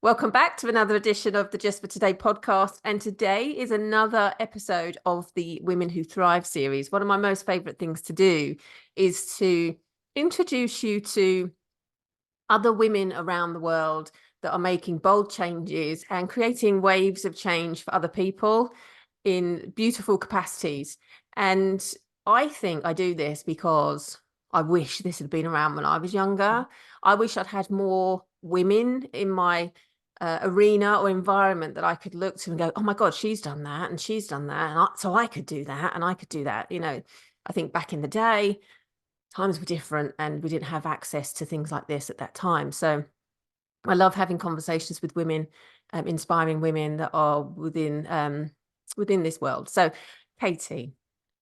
Welcome back to another edition of the Just for Today podcast. And today is another episode of the Women Who Thrive series. One of my most favorite things to do is to introduce you to other women around the world that are making bold changes and creating waves of change for other people in beautiful capacities. And I think I do this because I wish this had been around when I was younger. I wish I'd had more women in my arena or environment that I could look to and go, oh my God, she's done that and she's done that. And so I could do that and I could do that. I think back in the day, times were different and we didn't have access to things like this at that time. So I love having conversations with women, inspiring women that are within this world. So, Katy,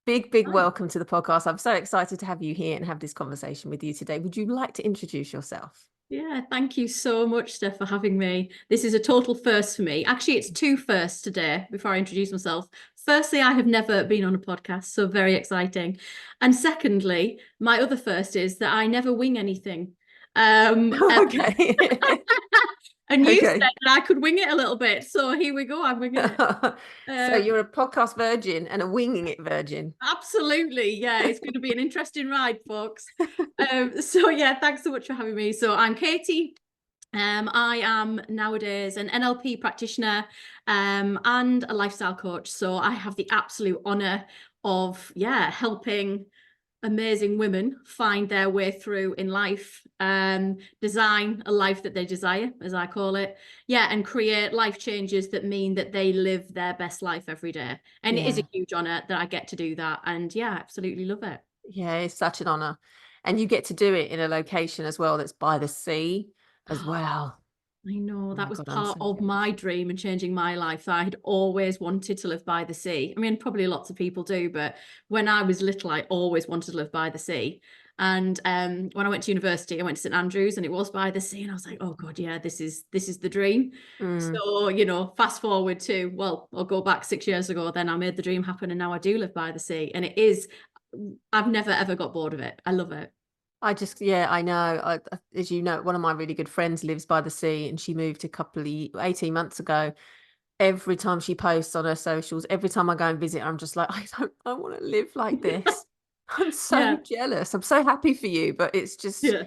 big Hi. welcome to the podcast. I'm so excited to have you here and have this conversation with you today. Would you like to introduce yourself? Yeah, thank you so much, Steph, for having me. This is a total first for me. Actually, it's two firsts today before I introduce myself. Firstly, I have never been on a podcast, so very exciting. And secondly, my other first is that I never wing anything. Ever. Okay. And you said Okay. that I could wing it a little bit, so here we go. I'm winging it. So Um, you're a podcast virgin and a winging it virgin. Absolutely. Yeah, it's going to be an interesting ride, folks. So yeah, thanks so much for having me. So I'm Katy. I am nowadays an NLP practitioner and a lifestyle coach. So I have the absolute honor of, helping amazing women find their way through in life, design a life that they desire, as I call it. Yeah, and create life changes that mean that they live their best life every day. And it is a Yeah. huge honor that I get to do that. And yeah, absolutely love it. Yeah, it's such an honor. And you get to do it in a location as well that's by the sea as well. I know Oh that my was God, I'm part so of jealous. my dream and changing my life. I had always wanted to live by the sea. I mean, probably lots of people do, but when I was little, I always wanted to live by the sea. And when I went to university, I went to St Andrews, and it was by the sea, and I was like, "Oh God, yeah, this is the dream." Mm. So fast forward to I'll go back 6 years ago. Then I made the dream happen, and now I do live by the sea, and it is. I've never ever got bored of it. I love it. Yeah, I know. As you know, one of my really good friends lives by the sea and she moved a couple of 18 months ago. Every time she posts on her socials, every time I go and visit her, I'm just like, I want to live like this. I'm so Yeah, jealous. I'm so happy for you, but it's just yeah.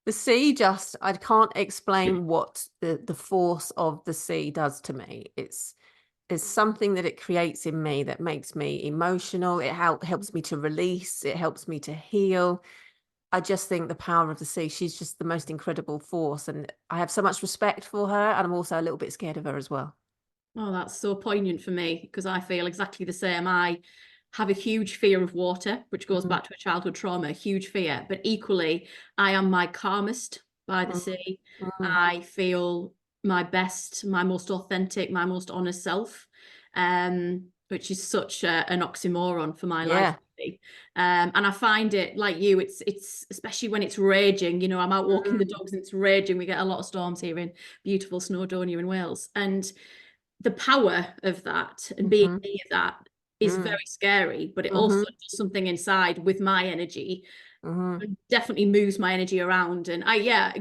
the sea just, I can't explain what the force of the sea does to me. There's something that it creates in me that makes me emotional. It helps me to release, it helps me to heal. I just think the power of the sea, she's just the most incredible force. And I have so much respect for her. And I'm also a little bit scared of her as well. Oh, that's so poignant for me because I feel exactly the same. I have a huge fear of water, which goes Mm, back to a childhood trauma, a huge fear. But equally, I am my calmest by the mm, sea. mm. I feel my best, my most authentic, my most honest self, which is such an oxymoron for my life. Yeah. Really. And I find it like you, it's especially when it's raging. I'm out walking the Mm, dogs and it's raging. We get a lot of storms here in beautiful Snowdonia in Wales, and the power of that and being mhm, near that is mm, very scary, but it also mhm, does something inside with my energy. mhm. It definitely moves my energy around. And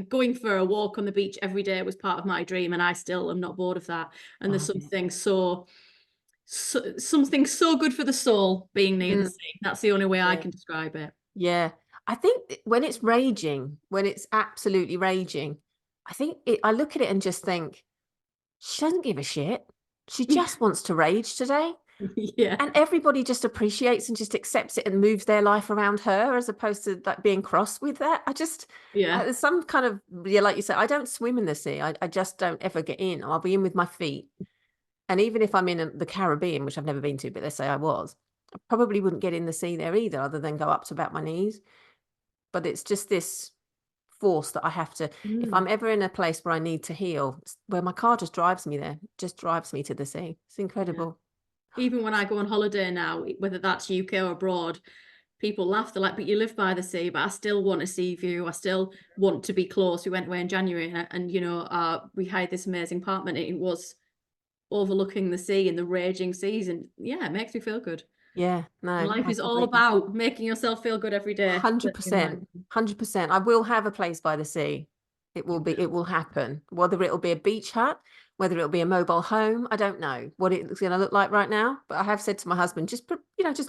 going for a walk on the beach every day was part of my dream, and I still am not bored of that. And there's Love it. something so good for the soul being near the Mm, sea. That's the only way I yeah. can describe it. Yeah. I think when it's raging, when it's absolutely raging, I look at it and just think, she doesn't give a shit. She just wants to rage today. Yeah. And everybody just appreciates and just accepts it and moves their life around her as opposed to like being cross with that. Yeah. There's some kind of, yeah, like you said, I don't swim in the sea. I just don't ever get in. I'll be in with my feet. And even if I'm in the Caribbean, which I've never been to, but let's say I was, I probably wouldn't get in the sea there either, other than go up to about my knees. But it's just this force that I have to, if Mm. I'm ever in a place where I need to heal, where my car just drives me there, just drives me to the sea. It's Yeah. incredible. Even when I go on holiday now, whether that's UK or abroad, people laugh. They're like, but you live by the sea, but I still want a sea view. I still want to be close. We went away in January, and we hired this amazing apartment. It was overlooking the sea and the raging seas. And yeah, it makes me feel good. Yeah, And no, life I is all completely about making yourself feel good every day. 100%, 100%. I will have a place by the sea. It will happen. Whether it'll be a beach hut, whether it'll be a mobile home, I don't know what it's going to look like right now. But I have said to my husband, just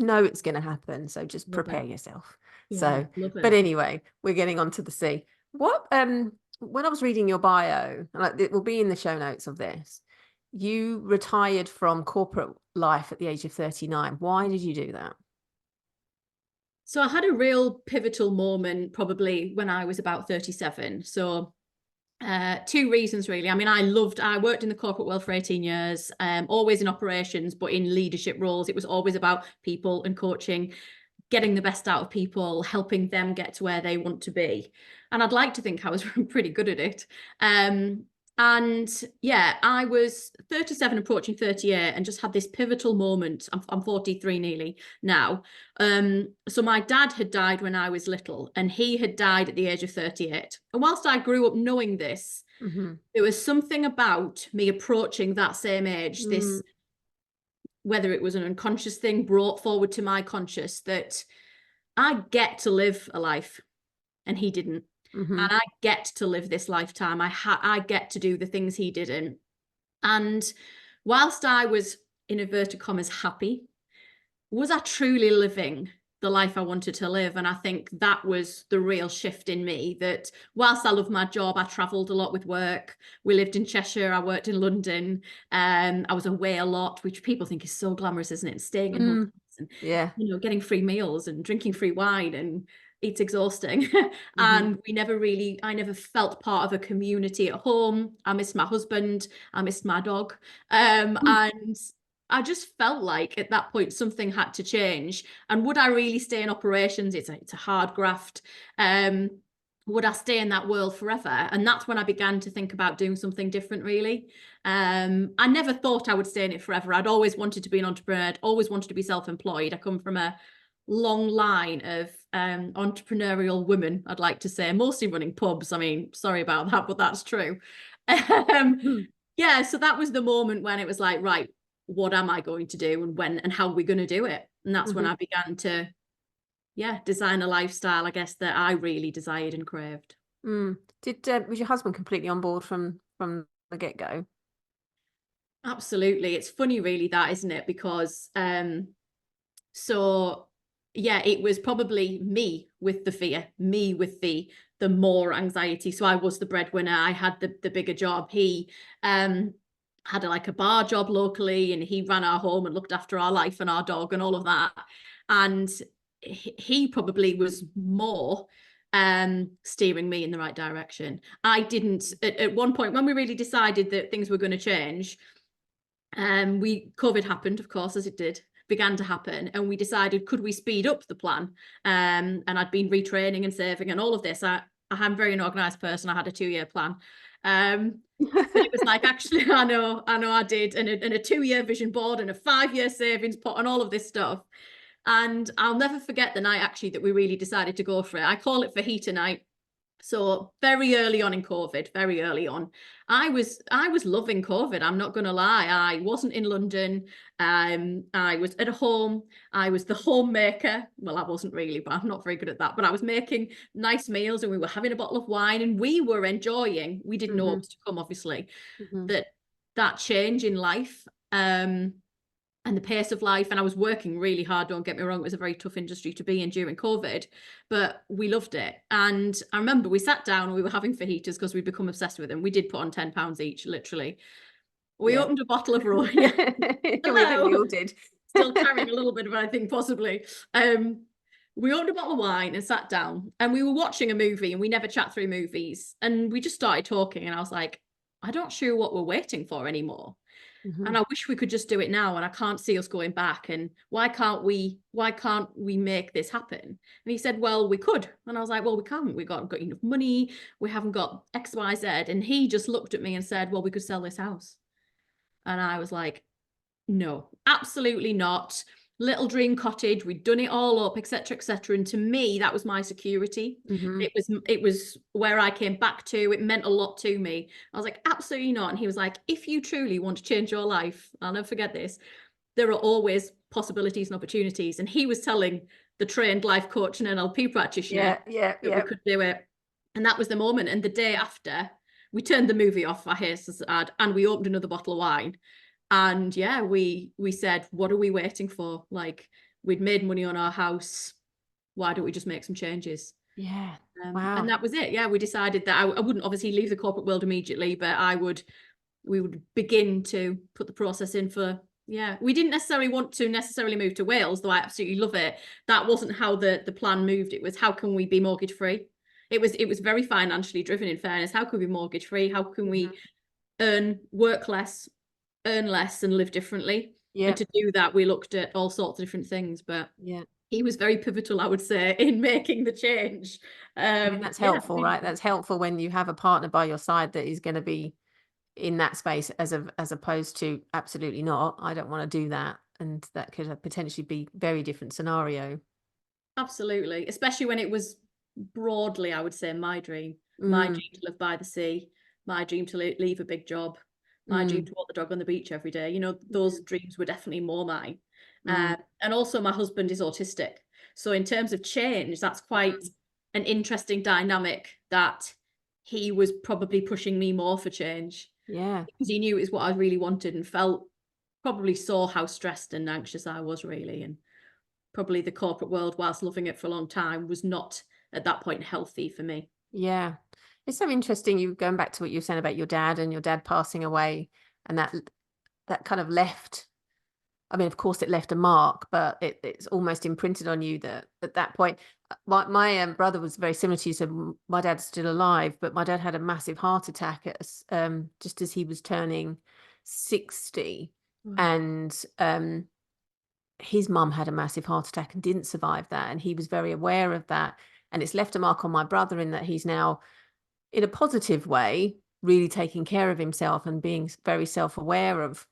know it's going to happen. So just Love prepare it. yourself. Yeah, So, love but it. anyway, we're getting on to the sea. What when I was reading your bio, like it will be in the show notes of this, you retired from corporate life at the age of 39. Why did you do that? So I had a real pivotal moment probably when I was about 37. So two reasons really. I mean, I worked in the corporate world for 18 years, always in operations, but in leadership roles. It was always about people and coaching, getting the best out of people, helping them get to where they want to be. And I'd like to think I was pretty good at it. And yeah, I was 37 approaching 38 and just had this pivotal moment. I'm 43 nearly now. So my dad had died when I was little, and he had died at the age of 38. And whilst I grew up knowing this, there was something about me approaching that same age, this, whether it was an unconscious thing brought forward to my conscious, that I get to live a life and he didn't. And I get to live this lifetime. I get to do the things he didn't. And whilst I was, in inverted commas, happy, was I truly living the life I wanted to live? And I think that was the real shift in me, that whilst I loved my job, I travelled a lot with work. We lived in Cheshire, I worked in London. I was away a lot, which people think is so glamorous, isn't it? Staying in hotels and getting free meals and drinking free wine, and it's exhausting. And I never felt part of a community at home. I missed my husband, I missed my dog. And I just felt like at that point something had to change. And would I really stay in operations? It's a hard graft. Would I stay in that world forever? And that's when I began to think about doing something different, really. I never thought I would stay in it forever. I'd always wanted to be an entrepreneur. I'd always wanted to be self-employed. I come from a long line of entrepreneurial women, I'd like to say, mostly running pubs. I mean, sorry about that, but that's true. Yeah, so that was the moment when it was like, right, what am I going to do, and when and how are we going to do it? And that's when I began to design a lifestyle, I guess, that I really desired and craved. Was your husband completely on board from the get-go? Absolutely. It's funny really, that, isn't it? Because so yeah, it was probably me with the fear, me with the more anxiety. So I was the breadwinner, I had the bigger job. He had a bar job locally, and he ran our home and looked after our life and our dog and all of that. And he probably was more steering me in the right direction. I didn't, at one point when we really decided that things were going to change, COVID happened, of course, as it did, began to happen, and we decided, could we speed up the plan? And I'd been retraining and saving and all of this. I'm a very organized person. I had a 2-year plan. But it was like, actually, I know I did, and a 2-year vision board and a 5-year savings pot and all of this stuff. And I'll never forget the night actually that we really decided to go for it. I call it fajita night. So very early on in COVID, very early on, I was loving COVID. I'm not going to lie. I wasn't in London. I was at home. I was the homemaker. Well, I wasn't really, but I'm not very good at that. But I was making nice meals, and we were having a bottle of wine, and we were enjoying. We didn't know what was to come, obviously. That change in life. And the pace of life. And I was working really hard, don't get me wrong. It was a very tough industry to be in during COVID, but we loved it. And I remember we sat down and we were having fajitas because we'd become obsessed with them. We did put on £10 each, literally. We opened a bottle of raw. We all did. Still carrying a little bit of it, I think, possibly. We opened a bottle of wine and sat down, and we were watching a movie, and we never chat through movies. And we just started talking, and I was like, I don't sure what we're waiting for anymore. And I wish we could just do it now, and I can't see us going back. And why can't we make this happen? And he said, well, we could. And I was like, well, we can't. We've got enough money. We haven't got X, Y, Z. And he just looked at me and said, well, we could sell this house. And I was like, no, absolutely not. Little dream cottage, we'd done it all up, etc., etc. And to me, that was my security. It was where I came back to. It meant a lot to me. I was like, absolutely not. And he was like, if you truly want to change your life, I'll never forget this, there are always possibilities and opportunities. And he was telling the trained life coach and NLP practitioner that we could do it. And that was the moment. And the day after, we turned the movie off, I hate to add, and we opened another bottle of wine. And yeah, we said, what are we waiting for? Like, we'd made money on our house. Why don't we just make some changes? Yeah. And Wow. that was it. Yeah, we decided that I wouldn't obviously leave the corporate world immediately, but we would begin to put the process in for, yeah. We didn't necessarily want to move to Wales, though I absolutely love it. That wasn't how the plan moved. It was, how can we be mortgage free? It was very financially driven, in fairness. How can we be mortgage free? How can we work less, earn less, and live differently? Yeah. And to do that, we looked at all sorts of different things, but Yeah. he was very pivotal, I would say, in making the change. I mean, that's helpful, right? That's helpful when you have a partner by your side that is going to be in that space, as opposed to absolutely not, I don't want to do that. And that could potentially be very different scenario. Absolutely, especially when it was broadly, I would say, my dream Mm, to live by the sea, my dream to leave a big job, my dream mm, to walk the dog on the beach every day. You know, those dreams were definitely more mine. mm, And also, my husband is autistic, so in terms of change, that's quite an interesting dynamic, that he was probably pushing me more for change yeah. because he knew it was what I really wanted, and probably saw how stressed and anxious I was, really. And probably the corporate world, whilst loving it for a long time, was not at that point healthy for me. Yeah. It's so interesting, you going back to what you were saying about your dad and your dad passing away, and that kind of left, I mean, of course it left a mark, but it's almost imprinted on you that at that point, my brother was very similar to you. So my dad's still alive, but my dad had a massive heart attack just as he was turning 60. Wow. And his mum had a massive heart attack and didn't survive that. And he was very aware of that. And it's left a mark on my brother in that he's now, in a positive way, really taking care of himself and being very self-aware of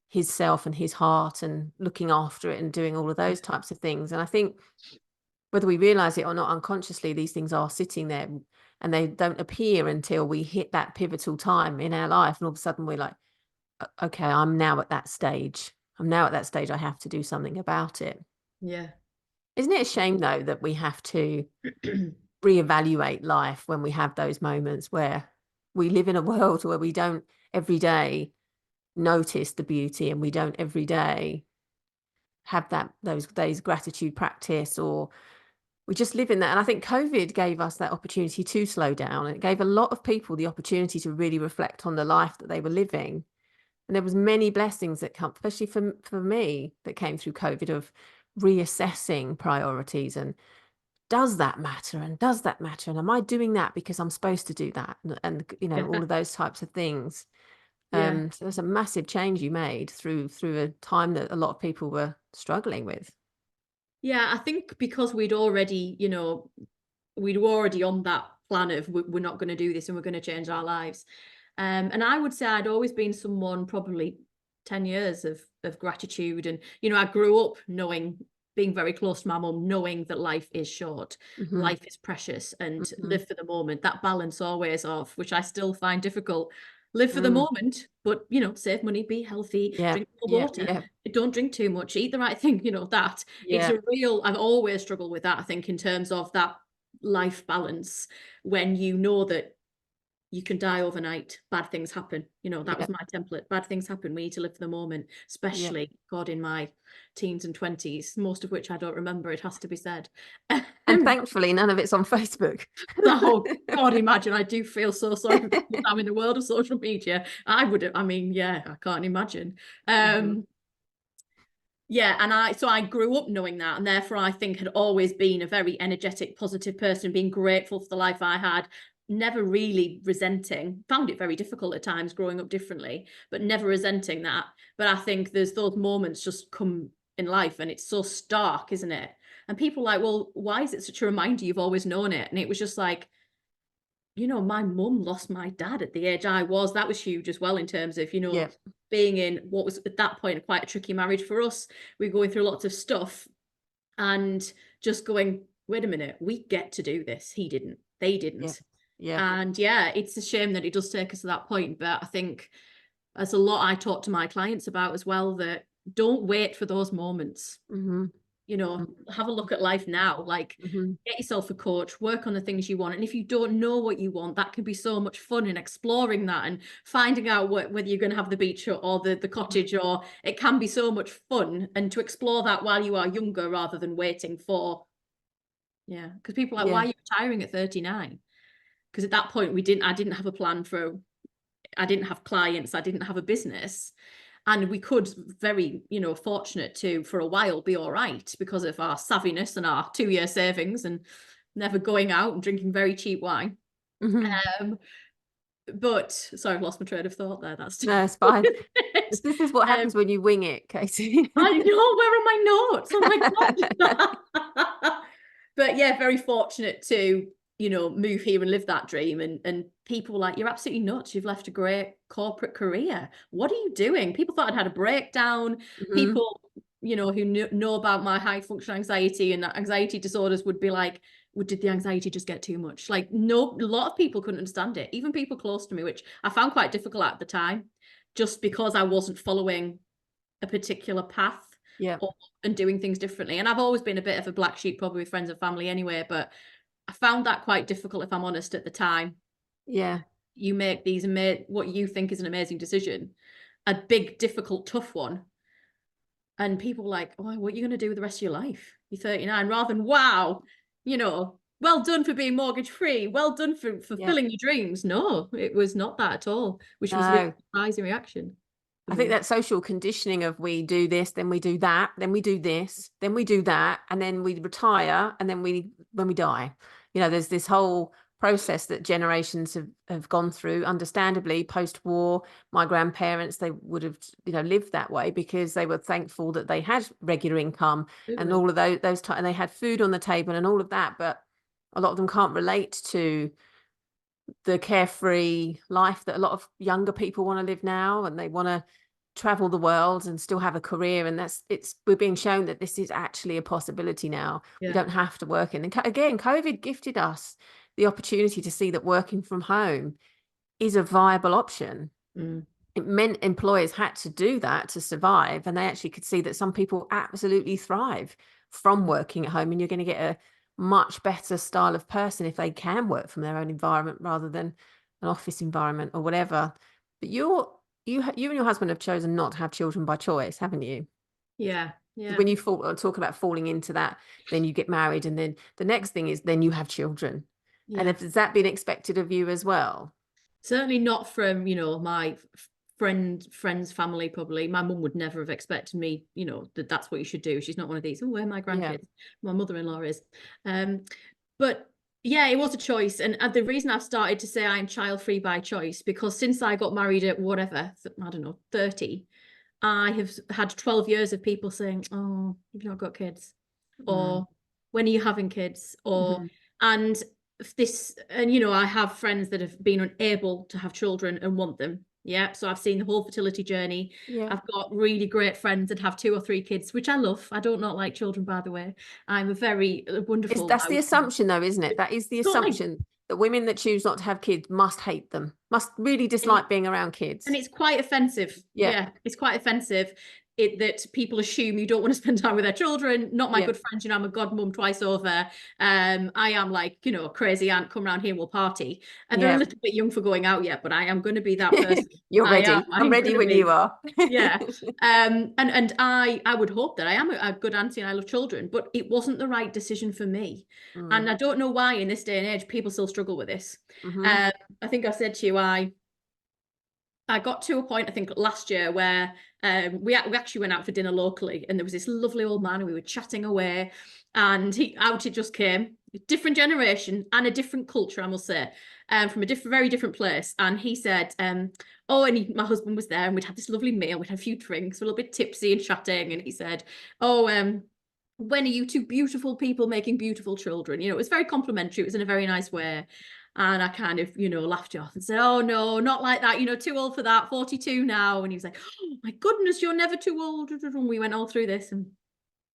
his self and his heart and looking after it and doing all of those types of things. And I think whether we realize it or not, unconsciously, these things are sitting there and they don't appear until we hit that pivotal time in our life. And all of a sudden we're like, okay, I'm now at that stage. I have to do something about it. Yeah. Isn't it a shame, though, that we have to reevaluate life when we have those moments where we live in a world where we don't every day notice the beauty, and we don't every day have those days gratitude practice, or we just live in that. And I think COVID gave us that opportunity to slow down, and it gave a lot of people the opportunity to really reflect on the life that they were living. And there was many blessings that come, especially for me, that came through COVID, of reassessing priorities and does that matter, and does that matter, and am I doing that because I'm supposed to do that, and all of those types of things. Yeah. So there's a massive change you made through a time that a lot of people were struggling with. Yeah, I think because we'd already, we'd already on that plan of we're not going to do this and we're going to change our lives. And I would say I'd always been someone, probably 10 years of gratitude. And, I grew up being very close to my mum, knowing that life is short, Mm-hmm. life is precious, and Mm-hmm. live for the moment. That balance always of, which I still find difficult. Live for the Mm. moment, but, save money, be healthy, Yeah, drink more yeah, water, yeah, don't drink too much, eat the right thing, that. It's yeah, I've always struggled with that, I think, in terms of that life balance, when you know that you can die overnight, bad things happen. That yeah, was my template. Bad things happen. We need to live for the moment, yeah. especially, God, in my teens and 20s, most of which I don't remember, it has to be said. And thankfully, none of it's on Facebook. Oh, God, imagine. I do feel so sorry for people now in the world of social media. Yeah, I can't imagine. Mm-hmm. Yeah, and I grew up knowing that, and therefore I think had always been a very energetic, positive person, being grateful for the life I had, never really resenting. Found it very difficult at times growing up differently, but never resenting that. But I think there's those moments just come in life, and it's so stark, isn't it? And people are like, well, why is it such a reminder? You've always known it. And it was just like, my mum lost my dad at the age I was. That was huge as well, in terms of, Yeah, being in what was at that point quite a tricky marriage for us. We were going through lots of stuff, and just going, wait a minute, we get to do this. He didn't. They yeah, didn't. yeah. And yeah, it's a shame that it does take us to that point. But I think there's a lot I talk to my clients about as well, that don't wait for those moments. Mm-hmm. you know, have a look at life now. Like, get yourself a coach, work on the things you want. And if you don't know what you want, that can be so much fun in exploring that and finding out whether you're going to have the beach or the cottage, or it can be so much fun. And to explore that while you are younger rather than waiting for, because people are like, why are you retiring at 39? Because at that point I didn't have a plan I didn't have clients, I didn't have a business. And we could very, fortunate to, for a while, be all right because of our savviness and our 2-year savings and never going out and drinking very cheap wine. But sorry, I've lost my train of thought there. No, it's fine. This is what happens when you wing it, Katie. I know, where are my notes? Oh my God. But yeah, very fortunate to, move here and live that dream. And people were like, you're absolutely nuts. You've left a great corporate career. What are you doing? People thought I'd had a breakdown. People, who know about my high functional anxiety and anxiety disorders would be like, did the anxiety just get too much? Like, no, a lot of people couldn't understand it. Even people close to me, which I found quite difficult at the time, just because I wasn't following a particular path and doing things differently. And I've always been a bit of a black sheep, probably with friends and family anyway, but I found that quite difficult, if I'm honest, at the time. You make what you think is an amazing decision, a big, difficult, tough one, and people were like, oh, what are you going to do with the rest of your life? You're 39, rather than, wow, well done for being mortgage free, well done for fulfilling your dreams. No, it was not that at all, which was a really surprising reaction. I think that social conditioning of we do this, then we do that, then we do this, then we do that, and then we retire, and then when we die, there's this whole process that generations have gone through. Understandably, post-war, my grandparents, they would have lived that way because they were thankful that they had regular income and all of those and they had food on the table and all of that. But a lot of them can't relate to the carefree life that a lot of younger people want to live now, and they want to travel the world and still have a career. And we're being shown that this is actually a possibility now. We don't have to work in. And again, COVID gifted us the opportunity to see that working from home is a viable option. It meant employers had to do that to survive, and they actually could see that some people absolutely thrive from working at home, and you're going to get a much better style of person if they can work from their own environment rather than an office environment or whatever. But you and your husband have chosen not to have children by choice, haven't you? Yeah. When you talk about falling into that, then you get married, and then the next thing is then you have children. And has that been expected of you as well? Certainly not from, my friends, family. Probably my mum would never have expected me, that's what you should do. She's not one of these, where are my grandkids? My mother-in-law is. But yeah, it was a choice. And the reason I've started to say I'm child-free by choice, because since I got married at whatever, I don't know, 30, I have had 12 years of people saying, oh, you've not got kids, or when are you having kids, or and I have friends that have been unable to have children and want them. So I've seen the whole fertility journey. I've got really great friends that have 2 or 3 kids, which I love. I don't not like children, by the way. I'm a very wonderful. That's the assumption, though, isn't it? That is the assumption that women that choose not to have kids must hate them, must really dislike being around kids. And it's quite offensive. It's quite offensive. That people assume you don't want to spend time with their children. Not my good friends, I'm a godmum twice over. I am like, crazy aunt, come around here and we'll party. And they're a little bit young for going out yet, but I am going to be that person. You're ready. I'm ready when you are. And I would hope that I am a good auntie and I love children, but it wasn't the right decision for me. And I don't know why in this day and age people still struggle with this. I think I said to you, I got to a point, I think last year, where we actually went out for dinner locally, and there was this lovely old man, and we were chatting away, and out it just came, a different generation and a different culture, I must say, from a very different place. And he said, my husband was there, and we'd had this lovely meal, we'd had a few drinks, a little bit tipsy and chatting, and he said, when are you two beautiful people making beautiful children? It was very complimentary, it was in a very nice way. And I kind of, laughed it off and said, oh, no, not like that. Too old for that, 42 now. And he was like, oh, my goodness, you're never too old. And we went all through this. And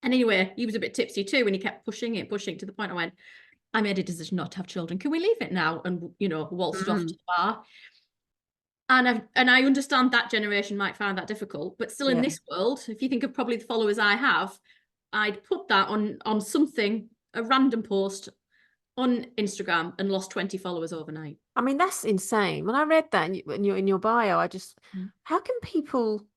anyway, he was a bit tipsy too. And he kept pushing to the point I went, I made a decision not to have children. Can we leave it now? And, waltzed off to the bar. And I understand that generation might find that difficult. But still in this world, if you think of probably the followers I have, I'd put that on something, a random post on Instagram, and lost 20 followers overnight. I mean, that's insane. When I read that in your bio, Mm. how can people,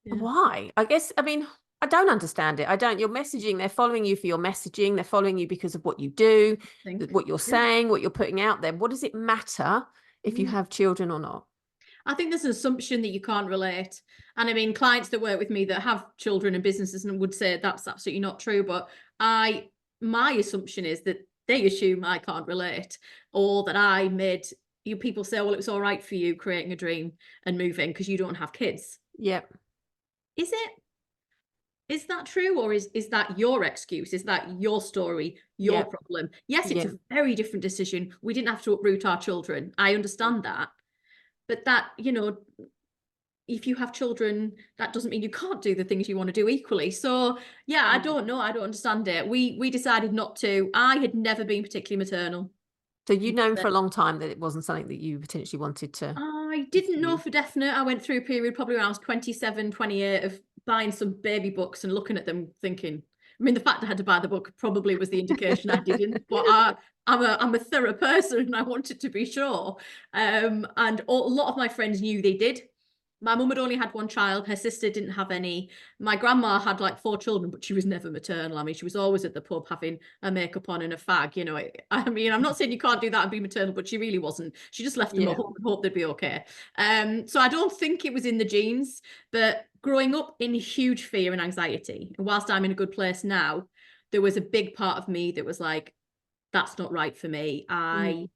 Yeah. why? I guess, I mean, I don't understand it. I don't. You're messaging, they're following you for your messaging, they're following you because of what you do, what you're saying, what you're putting out there. What does it matter if you have children or not? I think there's an assumption that you can't relate. And I mean, clients that work with me that have children and businesses and would say that's absolutely not true. But my assumption is that they assume I can't relate, or that I made you people say, well, it was all right for you creating a dream and moving because you don't have kids. Yep. Is it? Is that true, or is that your excuse? Is that your story, your problem? Yes, it's a very different decision. We didn't have to uproot our children. I understand that. But that, if you have children, that doesn't mean you can't do the things you want to do equally. So yeah, I don't know. I don't understand it. We decided not to. I had never been particularly maternal. So you'd known for a long time that it wasn't something that you potentially wanted to. I didn't know for definite. I went through a period probably when I was 27, 28 of buying some baby books and looking at them thinking, I mean, the fact I had to buy the book probably was the indication I didn't, but I'm a thorough person and I wanted to be sure. And a lot of my friends knew they did. My mum had only had one child. Her sister didn't have any. My grandma had like 4 children, but she was never maternal. I mean, she was always at the pub having a makeup on and a fag, I mean, I'm not saying you can't do that and be maternal, but she really wasn't. She just left them at home and hoped they'd be okay. So I don't think it was in the genes, but growing up in huge fear and anxiety, and whilst I'm in a good place now, there was a big part of me that was like, that's not right for me. I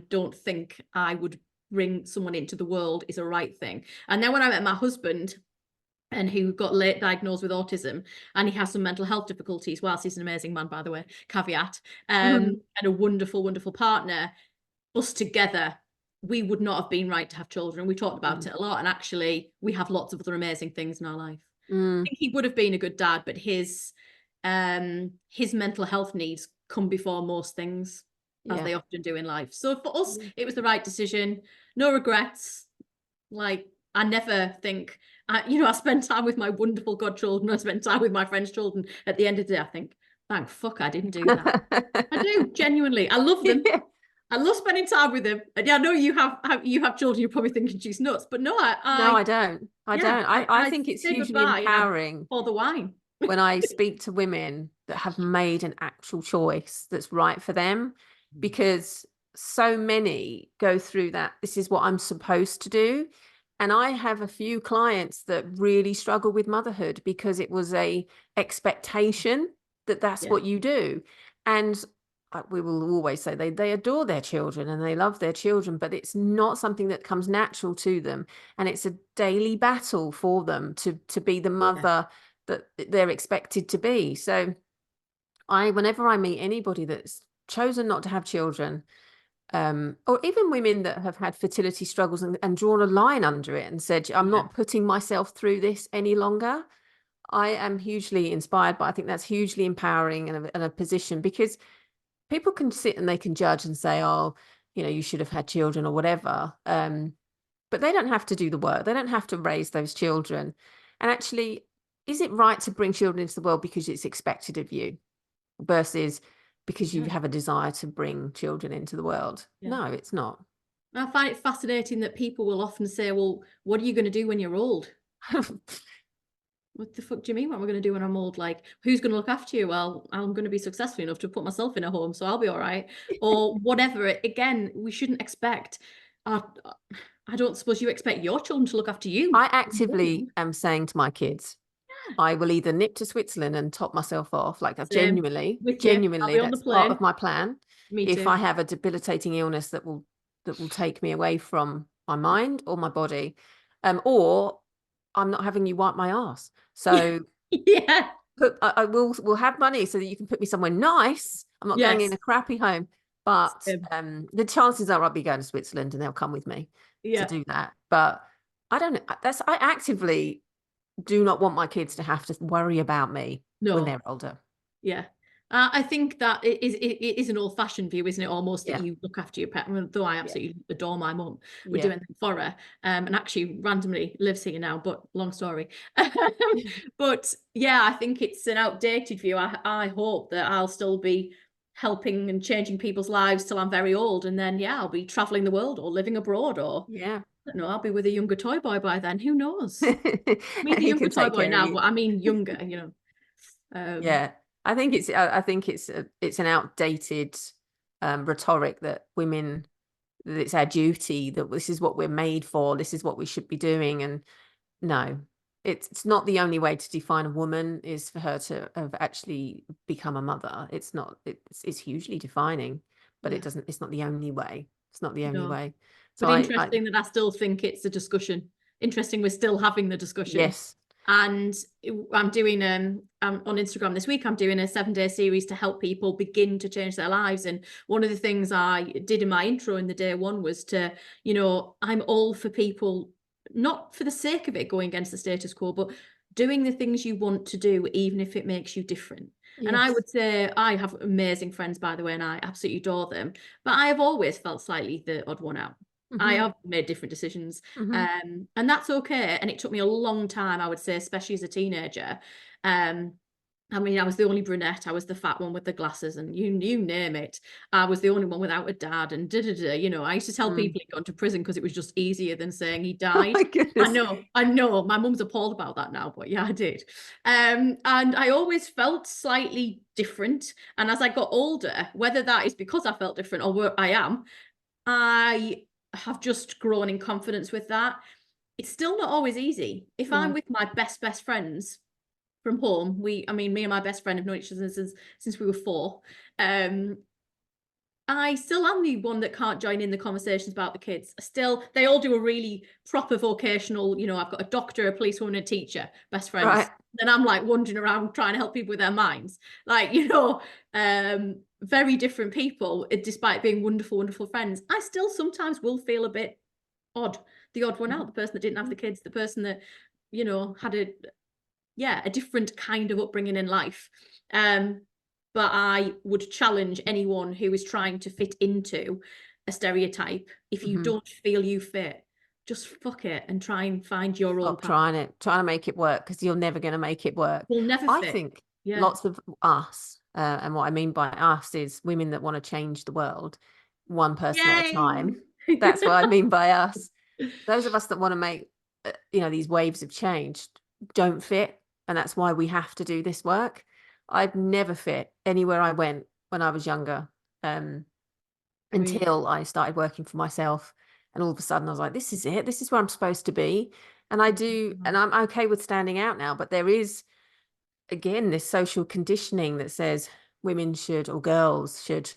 don't think I would bring someone into the world is a right thing. And then when I met my husband, and who got late diagnosed with autism, and he has some mental health difficulties, whilst he's an amazing man, by the way, caveat, and a wonderful, wonderful partner, us together, we would not have been right to have children. We talked about it a lot, and actually we have lots of other amazing things in our life. I think he would have been a good dad, but his mental health needs come before most things, as they often do in life. So for us, it was the right decision. No regrets. Like, I never think, I spend time with my wonderful godchildren. I spend time with my friends' children. At the end of the day, I think, thank fuck I didn't do that. I do, genuinely. I love them. I love spending time with them. And yeah, I know you have children. You're probably thinking she's nuts, but no, no, I don't. I think it's hugely empowering for the wine. when I speak to women that have made an actual choice that's right for them, because so many go through that. This is what I'm supposed to do. And I have a few clients that really struggle with motherhood because it was a expectation that that's what you do. And we will always say they adore their children and they love their children, but it's not something that comes natural to them. And it's a daily battle for them to be the mother that they're expected to be. So whenever I meet anybody that's chosen not to have children, or even women that have had fertility struggles and drawn a line under it and said, I'm not putting myself through this any longer, I am hugely inspired. But I think that's hugely empowering and a position, because people can sit and they can judge and say, oh, you should have had children or whatever. But they don't have to do the work. They don't have to raise those children. And actually, is it right to bring children into the world because it's expected of you versus because you have a desire to bring children into the world? No, it's not. I find it fascinating that people will often say, well, what are you going to do when you're old? What the fuck do you mean? What am I going to do when I'm old? Like, who's going to look after you? Well, I'm going to be successful enough to put myself in a home, so I'll be all right. Or whatever. Again, we shouldn't expect, I don't suppose you expect your children to look after you. I actively am saying to my kids, I will either nip to Switzerland and top myself off. Like, genuinely, that's part of my plan. If I have a debilitating illness that will take me away from my mind or my body, or I'm not having you wipe my ass. So we'll have money so that you can put me somewhere nice. I'm not going in a crappy home, but the chances are I'll be going to Switzerland and they'll come with me to do that. But I actively do not want my kids to have to worry about me when they're older. Yeah. I think that it is an old-fashioned view, isn't it? Almost that Yeah. you look after your pet. I mean, though I absolutely adore my mum, would Yeah. do anything for her, and actually randomly lives here now. But long story. But yeah, I think it's an outdated view. I hope that I'll still be helping and changing people's lives till I'm very old, and then I'll be traveling the world or living abroad, or Yeah. I don't know, I'll be with a younger toy boy by then. Who knows? I mean, the He younger can toy take boy care of now, you. but I mean younger. Yeah. I think it's an outdated rhetoric that women, that it's our duty, that this is what we're made for, this is what we should be doing. And no, it's not the only way to define a woman is for her to have actually become a mother. It's not, it's hugely defining, but Yeah, it's not the only way. It's not the only no. way. So But interesting that I still think it's a discussion. Interesting we're still having the discussion. yes. And I'm doing on Instagram this week, I'm doing a 7-day series to help people begin to change their lives. And one of the things I did in my intro in the day one was to, I'm all for people, not for the sake of it going against the status quo, but doing the things you want to do, even if it makes you different. And I Yes. would say I have amazing friends, by the way, and I absolutely adore them. But I have always felt slightly the odd one out. I Hmm. have made different decisions, Hmm. and that's okay. And it took me a long time, I would say, especially as a teenager. Um, I mean, I was the only brunette. I was the fat one with the glasses, and you name it. I was the only one without a dad, and I used to tell Mm. people he'd gone to prison because it was just easier than saying he Oh died. my I goodness. know, I know. My mum's appalled about that now, but yeah, I did. And I always felt slightly different. And as I got older, whether that is because I felt different or where I am, I have just grown in confidence with that. It's still not always easy. If I'm No. with my best friends from home, me and my best friend have known each other since we were 4. I still am the one that can't join in the conversations about the kids. Still, they all do a really proper vocational, I've got a doctor, a policewoman, a teacher, best Right. friends. Then I'm like wandering around trying to help people with their minds. Like, very different people, despite being wonderful, wonderful friends. I still sometimes will feel a bit odd, the odd one out, the person that didn't have the kids, the person that, had a different kind of upbringing in life. But I would challenge anyone who is trying to fit into a stereotype. If you Hmm. don't feel you fit, just fuck it and try and find your own Stop path. trying to make it work, because you're never going to make it work. We'll never I fit. think Yeah. lots of us, and what I mean by us is women that want to change the world, one person at a Yay. time. That's what I mean by us. Those of us that want to make, these waves of change don't fit. And that's why we have to do this work. I'd never fit anywhere I went when I was younger. Really? Until I started working for myself. And all of a sudden I was like, this is it. This is where I'm supposed to be. And I do, and I'm okay with standing out now. But there is, again, this social conditioning that says women should, or girls should,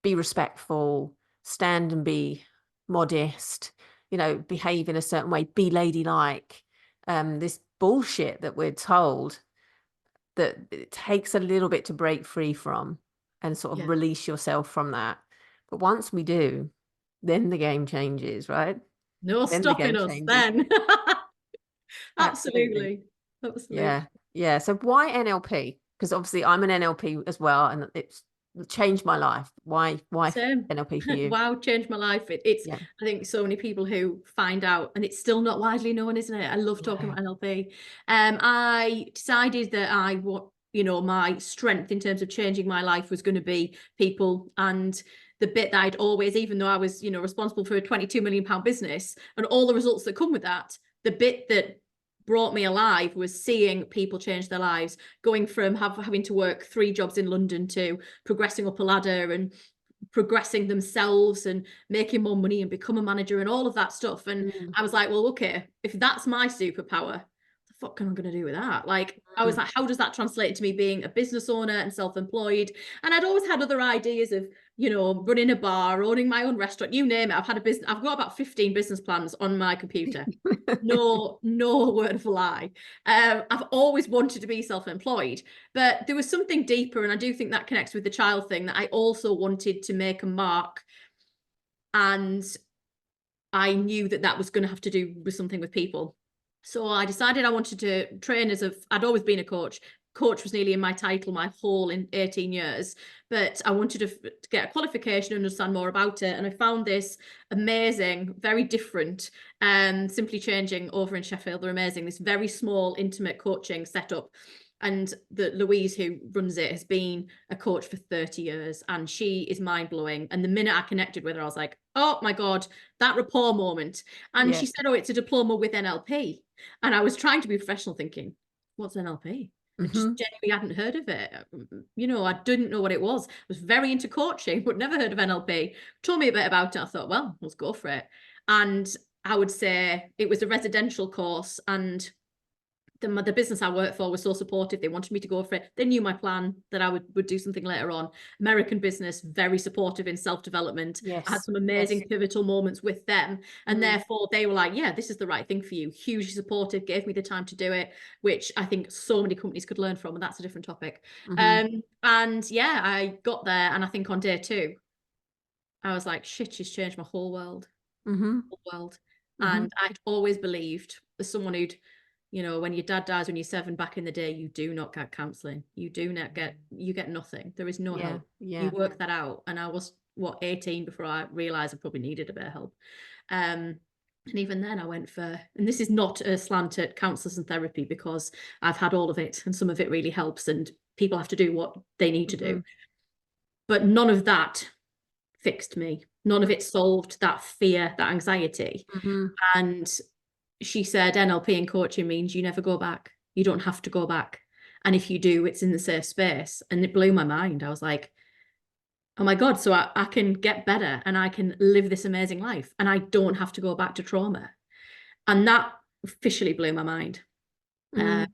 be respectful, stand and be modest, behave in a certain way, be ladylike. This bullshit that we're told, that it takes a little bit to break free from and sort of Yeah. release yourself from that. But once we do, then the game changes, right? No Then the stopping game us changes. then. Absolutely. Absolutely. Absolutely. Yeah. Yeah. So why NLP? Because obviously I'm an NLP as well, and it's changed my life. Why Same. NLP for you? Wow, changed my life. It's, Yeah. I think, so many people who find out, and it's still not widely known, isn't it? I love talking No. about NLP. I decided that I want, my strength in terms of changing my life was going to be people, and the bit that I'd always, even though I was, responsible for a 22 million pound business and all the results that come with that, the bit that brought me alive was seeing people change their lives, going from having to work 3 jobs in London to progressing up a ladder and progressing themselves and making more money and become a manager and all of that stuff. And Mm, I was like, well, okay, if that's my superpower, the fuck am I going to do with that? Like, I was mm. like, how does that translate to me being a business owner and self-employed? And I'd always had other ideas of, running a bar, owning my own restaurant, you name it. I've had a business, I've got about 15 business plans on my computer. No word of a lie. I've always wanted to be self-employed, but there was something deeper, and I do think that connects with the child thing, that I also wanted to make a mark, and I knew that that was going to have to do with something with people. So I decided I wanted to train I'd always been a coach. Coach was nearly in my title my whole in 18 years, but I wanted to get a qualification and understand more about it. And I found this amazing, very different, Simply Changing over in Sheffield. They're amazing. This very small, intimate coaching setup. And Louise, who runs it, has been a coach for 30 years and she is mind blowing. And the minute I connected with her, I was like, oh my God, that rapport moment. And she said, oh, it's a diploma with NLP. And I was trying to be professional thinking, what's NLP? I just genuinely hadn't heard of it. I didn't know what it was. I was very into coaching, but never heard of NLP. Told me a bit about it. I thought, well, let's go for it. And I would say it was a residential course, and the business I worked for was so supportive. They wanted me to go for it. They knew my plan, that I would do something later on. American business, very supportive in self-development. Yes. I had some amazing pivotal moments with them. And therefore they were like, yeah, this is the right thing for you. Hugely supportive, gave me the time to do it, which I think so many companies could learn from. And that's a different topic. And yeah, I got there. And I think on day 2, I was like, shit, she's changed my whole world. Whole world. And I'd always believed, as someone who'd, when your dad dies when you're 7 back in the day, you do not get counselling. You get nothing. There is no help. You work that out. And I was, 18 before I realised I probably needed a bit of help. And even then I went for, and this is not a slant at counsellors and therapy, because I've had all of it and some of it really helps and people have to do what they need to do. But none of that fixed me. None of it solved that fear, that anxiety. And she said NLP and coaching means you never go back. You don't have to go back. And if you do, it's in the safe space. And it blew my mind. I was like, oh my God, so I can get better and I can live this amazing life and I don't have to go back to trauma. And that officially blew my mind. And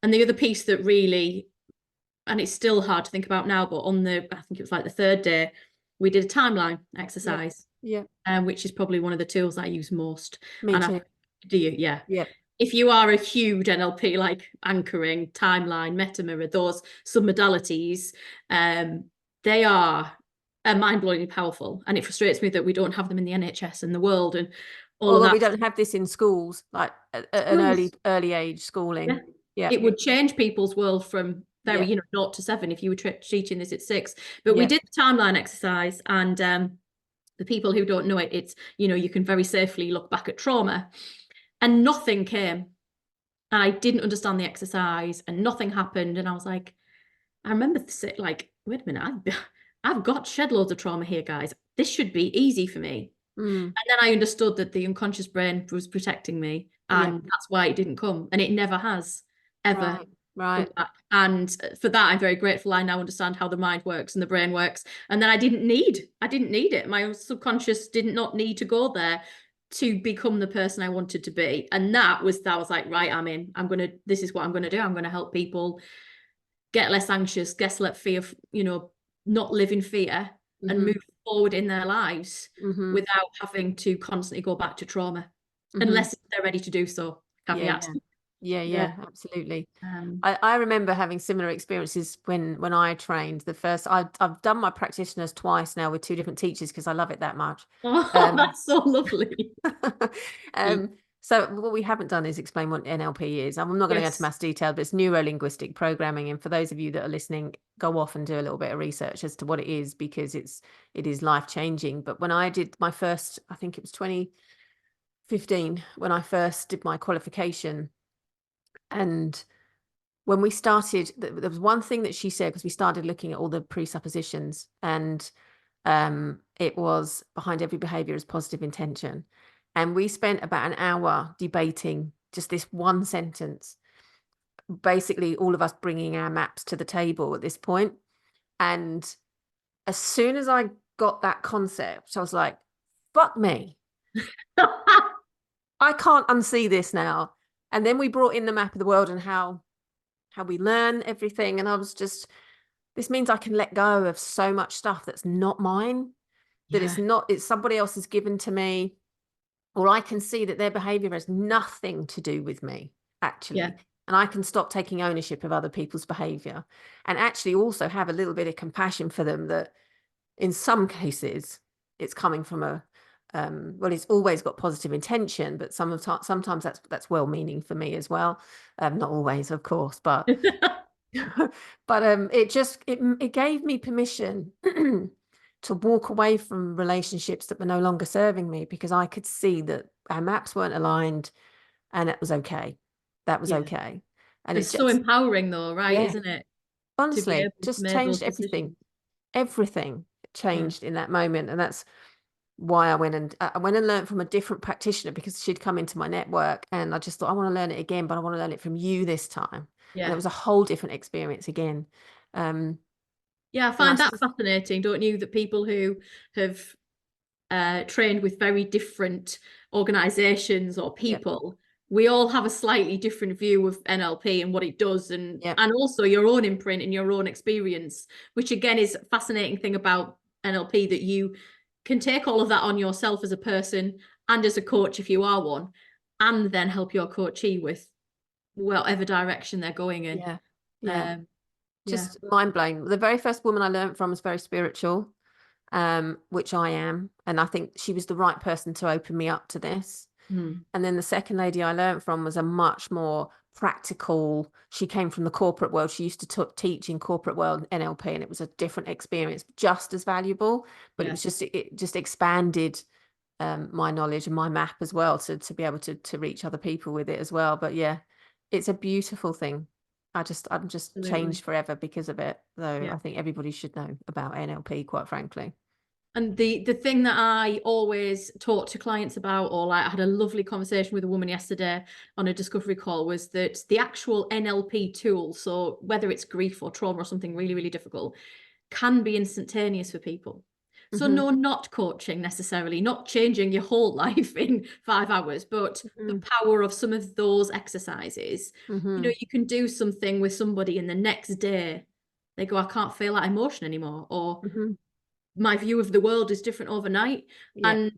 the other piece that really, and it's still hard to think about now, but I think it was like the 3rd day, we did a timeline exercise, which is probably one of the tools I use most. Me too. Do you? Yeah. If you are a huge NLP, like anchoring, timeline, meta mirror, those submodalities, they are mind-blowingly powerful. And it frustrates me that we don't have them in the NHS and the world and all of that. We don't have this in schools, like at an early age schooling. It would change people's world from very, 0 to 7 if you were teaching this at 6. But we did the timeline exercise, and the people who don't know it, it's, you can very safely look back at trauma. And nothing came. I didn't understand the exercise and nothing happened. And I was like, I remember like, wait a minute, I've got shed loads of trauma here, guys. This should be easy for me. And then I understood that the unconscious brain was protecting me, and that's why it didn't come. And it never has, ever. Right. And for that, I'm very grateful. I now understand how the mind works and the brain works. And then I didn't need it. My subconscious did not need to go there to become the person I wanted to be. And that was like, right, I'm in. This is what I'm going to do. I'm going to help people get less anxious, get less fear, not live in fear and move forward in their lives without having to constantly go back to trauma, unless they're ready to do so. Caveat. Yeah, absolutely. I remember having similar experiences when I trained. I've done my practitioners twice now with 2 different teachers because I love it that much. That's so lovely. So what we haven't done is explain what NLP is. I'm not going to go into mass detail, but it's neuro linguistic programming. And for those of you that are listening, go off and do a little bit of research as to what it is, because it is life changing. But when I did my first, I think it was 2015 when I first did my qualification. And when we started, there was one thing that she said, because we started looking at all the presuppositions, and it was behind every behavior is positive intention. And we spent about an hour debating just this one sentence, basically all of us bringing our maps to the table at this point. And as soon as I got that concept, I was like, fuck me. I can't unsee this now. And then we brought in the map of the world and how we learn everything. And I was just, this means I can let go of so much stuff that's not mine, that it's somebody else has given to me, or I can see that their behavior has nothing to do with me, actually. And I can stop taking ownership of other people's behavior, and actually also have a little bit of compassion for them, that in some cases it's coming from a well, it's always got positive intention, but sometimes that's well-meaning for me as well. Not always, of course, but but it gave me permission to walk away from relationships that were no longer serving me, because I could see that our maps weren't aligned, and it was okay. That was Yeah. okay. And It's it so just, empowering though, right? yeah, Isn't it? To be honestly, able to just make those changed everything. decisions. Everything Yeah. changed in that moment. And that's why I went and learned from a different practitioner, because she'd come into my network, and I just thought, I want to learn it again, but I want to learn it from you this time. And it Yeah. was a whole different experience again. Yeah, I And I find that fascinating, don't you? That people who have trained with very different organizations or Yep, people, we all have a slightly different view of NLP and what it does, and yep, also your own imprint and your own experience, which again is a fascinating thing about NLP, that you can take all of that on yourself as a person and as a coach if you are one, and then help your coachee with whatever direction they're going in. yeah, yeah. Um, yeah, Just mind blowing. The very first woman I learned from was very spiritual, which I am, and I think she was the right person to open me up to this. mm, And then the second lady I learned from was a much more practical. She came from the corporate world. She used to teach in corporate world NLP, and it was a different experience, just as valuable. But yeah, it just expanded my knowledge and my map as well, to be able to reach other people with it as well. But yeah, it's a beautiful thing. I'm just absolutely. changed forever because of it. So Yeah. I think everybody should know about NLP, quite frankly. And the thing that I always talk to clients about, or like I had a lovely conversation with a woman yesterday on a discovery call, was that the actual NLP tool, so whether it's grief or trauma or something really, really difficult, can be instantaneous for people. So Hmm. no, not coaching necessarily, not changing your whole life in 5 hours, but the Hmm. power of some of those exercises. Hmm. You can do something with somebody and the next day they go, I can't feel that emotion anymore, or Hmm. my view of the world is different overnight. Yeah. And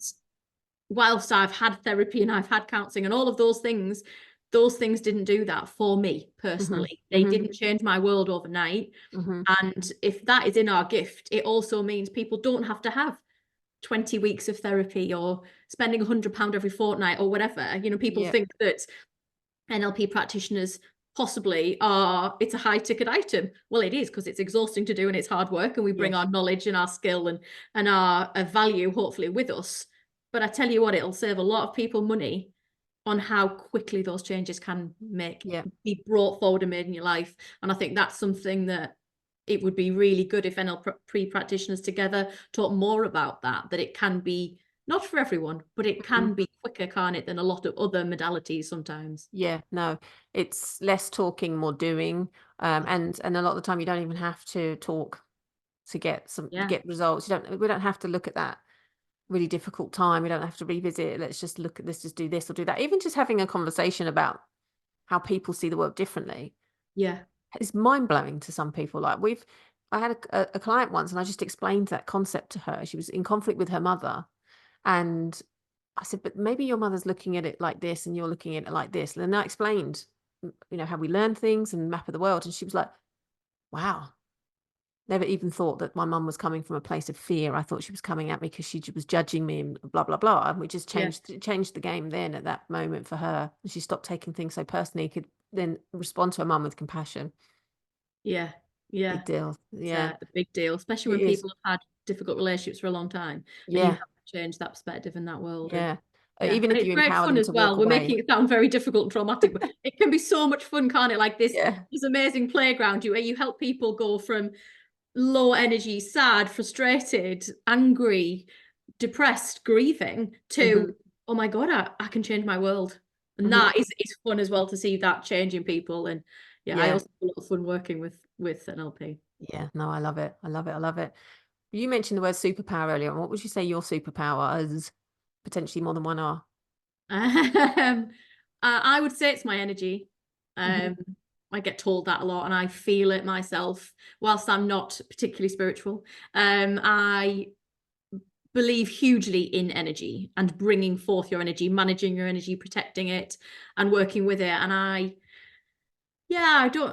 whilst I've had therapy and I've had counseling and all of those things didn't do that for me Hmm. personally. They Hmm. didn't change my world overnight. Hmm. And if that is in our gift, it also means people don't have to have 20 weeks of therapy or spending £100 every fortnight or whatever. People Yeah. think that NLP practitioners possibly are, it's a high ticket item. Well, it is, because it's exhausting to do and it's hard work, and we bring Yes. our knowledge and our skill and our value hopefully with us. But I tell you what, it'll save a lot of people money on how quickly those changes can Yeah. be brought forward and made in your life. And I think that's something that it would be really good if NLP practitioners together talk more about, that it can be not for everyone, but it Mhm. can be quicker, can't it, than a lot of other modalities sometimes. Yeah, no, it's less talking, more doing. And a lot of the time you don't even have to talk to Yeah, get results. We don't have to look at that really difficult time. We don't have to revisit it. Let's just do this or do that. Even just having a conversation about how people see the world differently yeah, is mind blowing to some people. I had a client once, and I just explained that concept to her. She was in conflict with her mother, and I said, but maybe your mother's looking at it like this and you're looking at it like this. And then I explained, how we learn things and map of the world. And she was like, wow, never even thought that my mum was coming from a place of fear. I thought she was coming at me because she was judging me and blah, blah, blah. And we just yeah, changed the game then at that moment for her. And she stopped taking things so personally, could then respond to her mum with compassion. yeah, yeah. Big deal. It's Yeah, a big deal, especially it when is. people have had difficult relationships for a long time and you have Yeah, to change that perspective in that world. And yeah. yeah, Even and if it's you great empower fun them as to well. walk We're away. making it sound very difficult and traumatic, but it can be so much fun, can't it? Like Yeah. this amazing playground where you help people go from low energy, sad, frustrated, angry, depressed, grieving Hmm. to, oh my God, I can change my world. And Hmm. that is fun as well to see that change in people. And yeah, I Yeah. also have a lot of fun working with NLP. Yeah. No, I love it. I love it. I love it. You mentioned the word superpower earlier on. What would you say your superpower is? Potentially more than one are. I would say it's my energy. Hmm. Um, I get told that a lot, and I feel it myself. Whilst I'm not particularly spiritual, I believe hugely in energy and bringing forth your energy, managing your energy, protecting it, and working with it. And I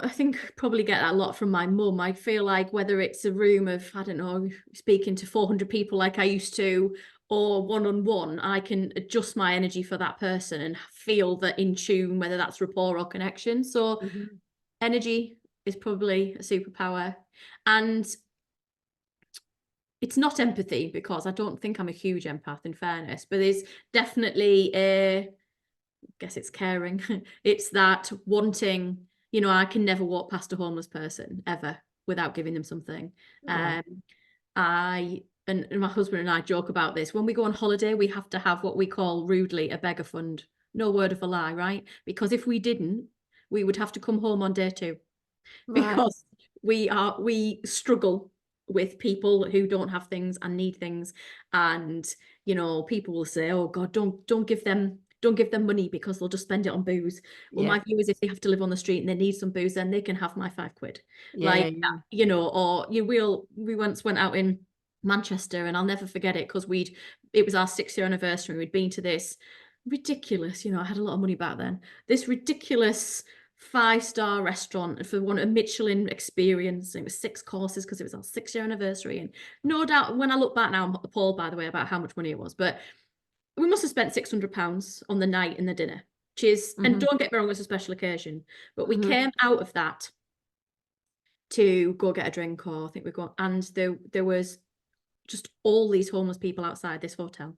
think probably get that a lot from my mum. I feel like whether it's a room of, I don't know, speaking to 400 people like I used to, or one-on-one, I can adjust my energy for that person and feel that in tune, whether that's rapport or connection. So energy is probably a superpower. And it's not empathy, because I don't think I'm a huge empath, in fairness, but there's definitely I guess it's caring. It's that wanting, I can never walk past a homeless person ever without giving them something. Right. And my husband and I joke about this. When we go on holiday, we have to have what we call rudely a beggar fund. No word of a lie, right? Because if we didn't, we would have to come home on day 2, Right. because we struggle with people who don't have things and need things. And people will say, oh God, don't give them money, because they'll just spend it on booze. Well, Yeah. my view is, if they have to live on the street and they need some booze, then they can have my £5. Yeah. Like, or we once went out in Manchester, and I'll never forget it, because it was our 6-year anniversary. We'd been to this ridiculous, I had a lot of money back then, this ridiculous 5-star restaurant for a Michelin experience. It was 6 courses, because it was our 6-year anniversary. And no doubt, when I look back now, I'm appalled, by the way, about how much money it was. But we must have spent £600 on the night and the dinner, which is, and don't get me wrong, it's a special occasion. But we came out of that to go get a drink, or I think we got, and there was just all these homeless people outside this hotel.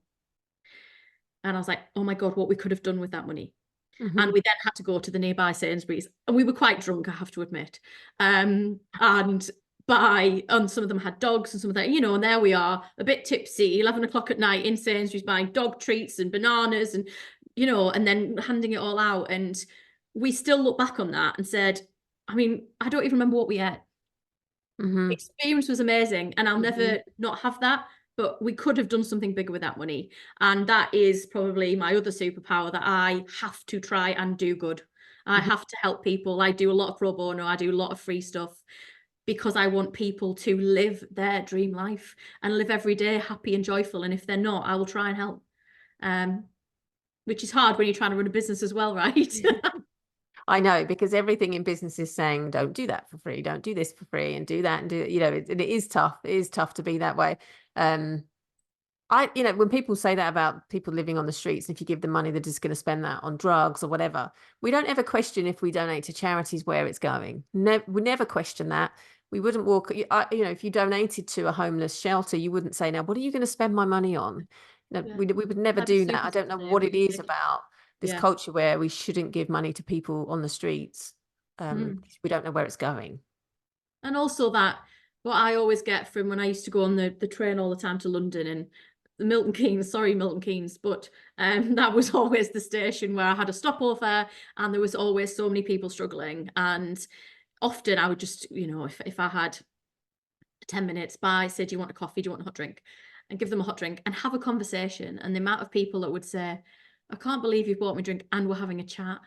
And I was like, oh my God, what we could have done with that money. And we then had to go to the nearby Sainsbury's, and we were quite drunk, I have to admit. And some of them had dogs, and some of that, and there we are, a bit tipsy, 11 o'clock at night in Sainsbury's, buying dog treats and bananas, and and then handing it all out. And we still look back on that and said, I mean, I don't even remember what we ate. The experience was amazing, and I'll never not have that. But we could have done something bigger with that money. And that is probably my other superpower, that I have to try and do good. I have to help people. I do a lot of pro bono. I do a lot of free stuff, because I want people to live their dream life and live every day happy and joyful. And if they're not, I will try and help. Which is hard when you're trying to run a business as well, right? I know, because everything in business is saying, don't do that for free, don't do this for free, and do that, and do, it is tough. It is tough to be that way. When people say that about people living on the streets, if you give them money, they're just going to spend that on drugs or whatever. We don't ever question if we donate to charities where it's going. We never question that. We wouldn't walk, if you donated to a homeless shelter, you wouldn't say, now, what are you going to spend my money on? We would never do that. I don't know what it is about this culture where we shouldn't give money to people on the streets. We don't know where it's going. And also that, what I always get from when I used to go on the train all the time to London, and the Milton Keynes, but that was always the station where I had a stopover, and there was always so many people struggling. And often I would just, if I had 10 minutes by, say, do you want a coffee, do you want a hot drink, and give them a hot drink and have a conversation. And the amount of people that would say, I can't believe you bought me a drink, and we're having a chat.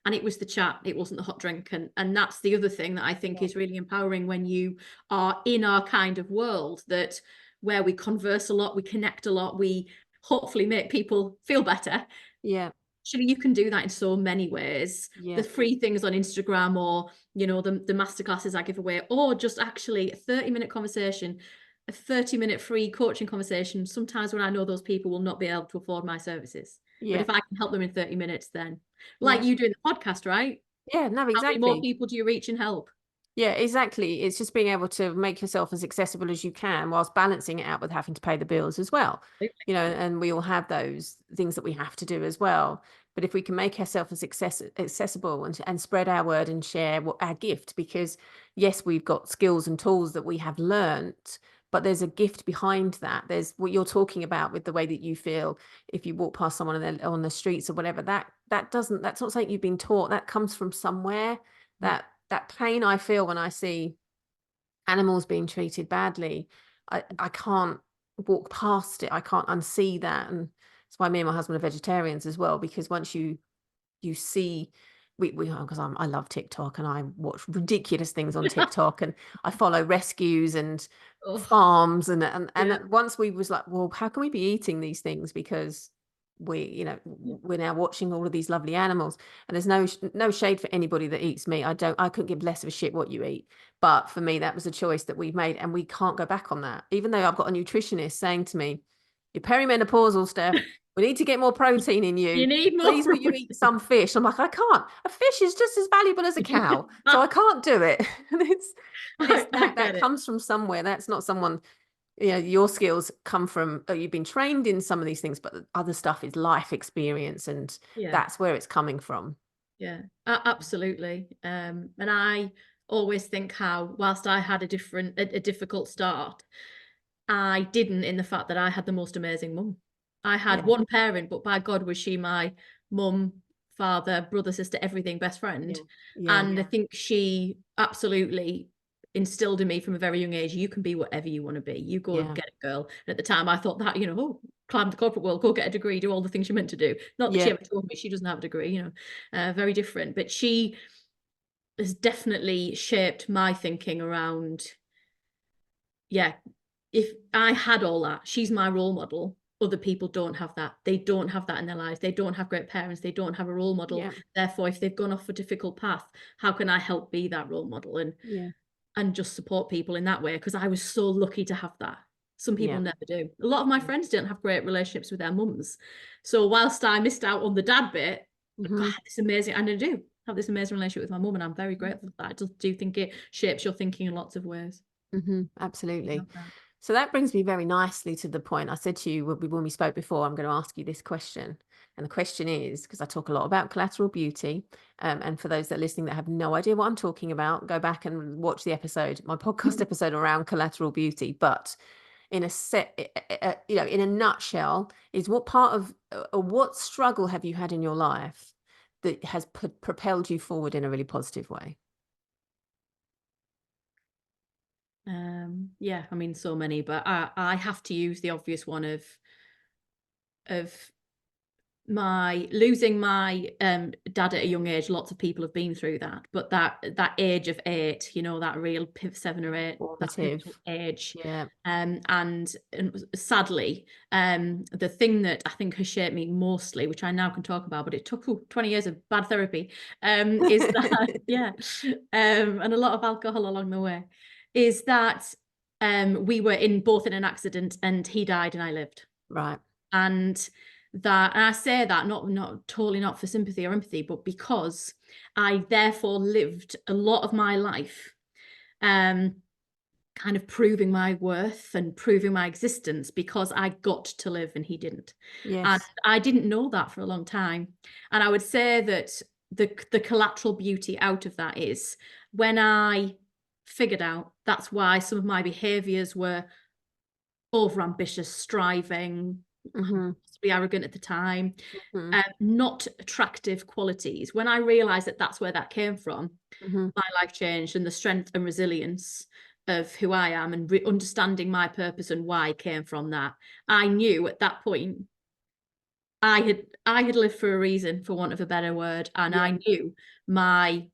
And it was the chat, it wasn't the hot drink. And that's the other thing that I think is really empowering when you are in our kind of world, that where we converse a lot, we connect a lot, we hopefully make people feel better. Yeah. Actually, you can do that in so many ways. Yeah. The free things on Instagram, or, the masterclasses I give away, or just actually a 30-minute conversation, a 30-minute free coaching conversation. Sometimes when I know those people will not be able to afford my services. Yeah. But if I can help them in 30 minutes, then like you doing the podcast, right? Yeah, no, exactly. How many more people do you reach and help? Yeah, exactly. It's just being able to make yourself as accessible as you can, whilst balancing it out with having to pay the bills as well. And we all have those things that we have to do as well. But if we can make ourselves as accessible and spread our word and share our gift, because yes, we've got skills and tools that we have learnt, but there's a gift behind that. There's what you're talking about with the way that you feel if you walk past someone on the streets or whatever. That's not something you've been taught. That comes from somewhere. That pain I feel when I see animals being treated badly, I can't walk past it. I can't unsee that. And that's why me and my husband are vegetarians as well, because once you see, because I love TikTok, and I watch ridiculous things on TikTok, and I follow rescues and farms, and once we was like, well, how can we be eating these things, because we're now watching all of these lovely animals. And there's no shade for anybody that eats meat. I couldn't give less of a shit what you eat, but for me, that was a choice that we've made, and we can't go back on that. Even though I've got a nutritionist saying to me, you're perimenopausal, Steph. We need to get more protein in you. You need more Please, will you eat some fish? I'm like, I can't. A fish is just as valuable as a cow, so I can't do it. And I that get it. comes from somewhere. That's not someone, your skills come from, you've been trained in some of these things, but the other stuff is life experience, and that's where it's coming from. Yeah, absolutely. And I always think how, whilst I had a difficult start, I didn't, in the fact that I had the most amazing mum. I had one parent, but by God, was she my mum, father, brother, sister, everything, best friend. And I think she absolutely instilled in me from a very young age, you can be whatever you want to be. You go and get it, girl. And at the time I thought that, climb the corporate world, go get a degree, do all the things you're meant to do. Not that she ever told me she doesn't have a degree, very different. But she has definitely shaped my thinking around, if I had all that, she's my role model. Other people don't have that. They don't have that in their lives. They don't have great parents. They don't have a role model. Therefore, if they've gone off a difficult path, how can I help be that role model and just support people in that way? Because I was so lucky to have that. Some people never do. A lot of my friends don't have great relationships with their mums. So whilst I missed out on the dad bit, God, it's amazing. And I do have this amazing relationship with my mum, and I'm very grateful for that. I just do think it shapes your thinking in lots of ways. Absolutely. So that brings me very nicely to the point I said to you when we spoke before. I'm going to ask you this question. And the question is, because I talk a lot about collateral beauty, and for those that are listening that have no idea what I'm talking about, go back and watch the episode, my podcast episode around collateral beauty. But in in a nutshell, is what part of what struggle have you had in your life that has propelled you forward in a really positive way? I mean, so many, but I have to use the obvious one of my losing my dad at a young age. Lots of people have been through that, but that age of 8, that real 7 or 8, that pivotal age. And sadly, the thing that I think has shaped me mostly, which I now can talk about, but it took 20 years of bad therapy, is that and a lot of alcohol along the way, is that we were both in an accident, and he died and I lived. Right. And I say that not totally not for sympathy or empathy, but because I therefore lived a lot of my life kind of proving my worth and proving my existence because I got to live and he didn't. And I didn't know that for a long time. And I would say that the collateral beauty out of that is when I figured out that's why some of my behaviors were overambitious, striving, be arrogant at the time, not attractive qualities. When I realized that that's where that came from, my life changed, and the strength and resilience of who I am and understanding my purpose and why came from that. I knew at that point I had lived for a reason, for want of a better word, and I knew my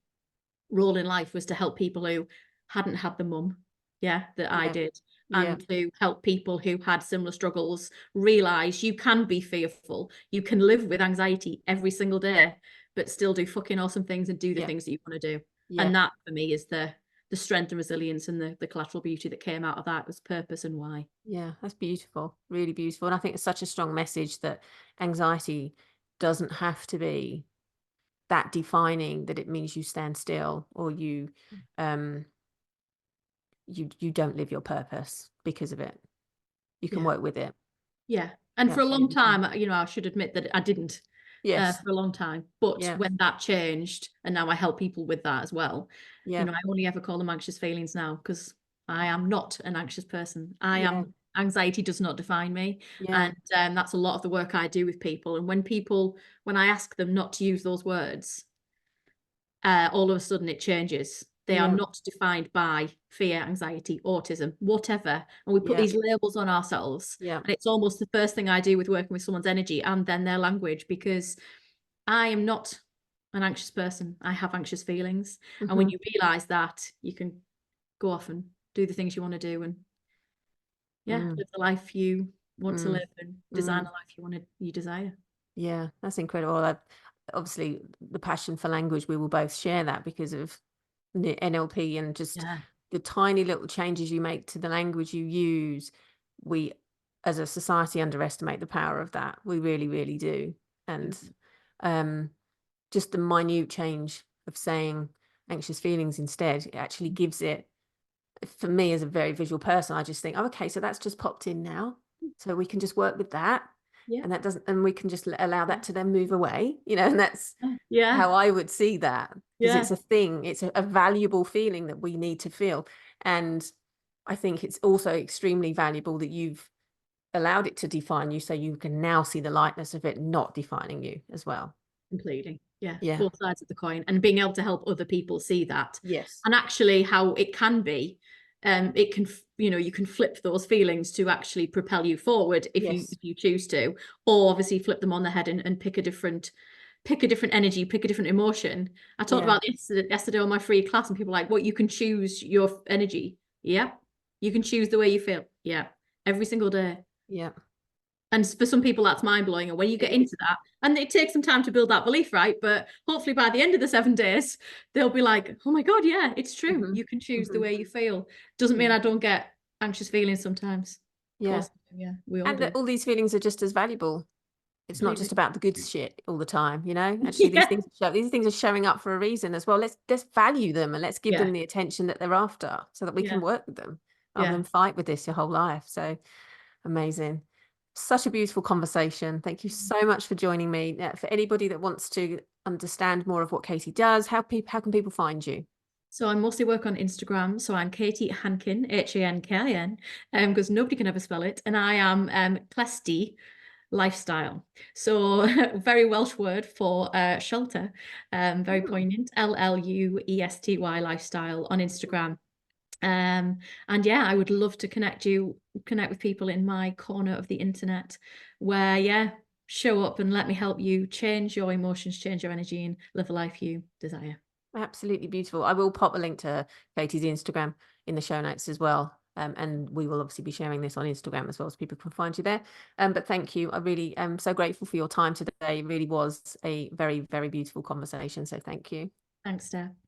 role in life was to help people who hadn't had the mum that I did, and to help people who had similar struggles realize you can be fearful, you can live with anxiety every single day, but still do fucking awesome things and do the things that you want to do. And that for me is the strength and resilience, and the collateral beauty that came out of that was purpose and why. That's beautiful, really beautiful. And I think it's such a strong message that anxiety doesn't have to be that defining, that it means you stand still or you don't live your purpose because of it. You can work with it. And for a long time, I should admit that I didn't for a long time, but when that changed, and now I help people with that as well, I only ever call them anxious feelings now, because I am not an anxious person. Anxiety does not define me. And that's a lot of the work I do with people. And when I ask them not to use those words, all of a sudden it changes. They are not defined by fear, anxiety, autism, whatever. And we put these labels on ourselves. And it's almost the first thing I do with working with someone's energy and then their language, because I am not an anxious person. I have anxious feelings. And when you realize that, you can go off and do the things you want to do, and live the life you want to live, and design the life you desire. That's incredible. Obviously the passion for language, we will both share that because of the NLP, and just the tiny little changes you make to the language you use, we as a society underestimate the power of that. We really, really do. And just the minute change of saying anxious feelings instead, it actually gives it, for me as a very visual person, I just think, oh, okay, so that's just popped in now. So we can just work with that. Yeah. And that doesn't, and we can just allow that to then move away, you know, and that's Yeah. how I would see that, because Yeah. it's a thing, it's a valuable feeling that we need to feel. And I think it's also extremely valuable that you've allowed it to define you, so you can now see the lightness of it not defining you as well. Completely. Yeah. Yeah. Both sides of the coin, and being able to help other people see that. Yes. And actually how it can be, it can, you know, you can flip those feelings to actually propel you forward if Yes. you choose to, or obviously flip them on the head and pick a different energy, pick a different emotion. I talked Yeah. about this yesterday on my free class, and people were like, what, you can choose your energy? Yeah. You can choose the way you feel. Yeah. Every single day. Yeah. And for some people, that's mind-blowing. And when you get into that, and it takes some time to build that belief, right? But hopefully by the end of the 7 days, they'll be like, oh my God, yeah, it's true. Mm-hmm. You can choose the Mm-hmm. way you feel. Doesn't mean I don't get anxious feelings sometimes. Of Yeah. course, yeah, we all And do. that all these feelings are just as valuable. It's not Completely. just about the good shit all the time, you know. Actually, Yeah. these things are showing up for a reason as well. Let's value them, and let's give Yeah. them the attention that they're after, so that we Yeah. can work with them rather Yeah. than fight with this your whole life. So amazing. Such a beautiful conversation. Thank you so much for joining me. For anybody that wants to understand more of what Katy does, how can people find you? So I mostly work on Instagram. So I'm Katy Hankin, Hankin, because nobody can ever spell it. And I am Clesty lifestyle. So very Welsh word for shelter. Very poignant. Luesty lifestyle on Instagram. And yeah, I would love to connect with people in my corner of the internet, where show up and let me help you change your emotions, change your energy, and live a life you desire. Absolutely beautiful. I will pop a link to Katy's Instagram in the show notes as well. And we will obviously be sharing this on Instagram as well, so people can find you there. But thank you. I really am so grateful for your time today. It really was a very, very beautiful conversation. So thank you. Thanks, Steph.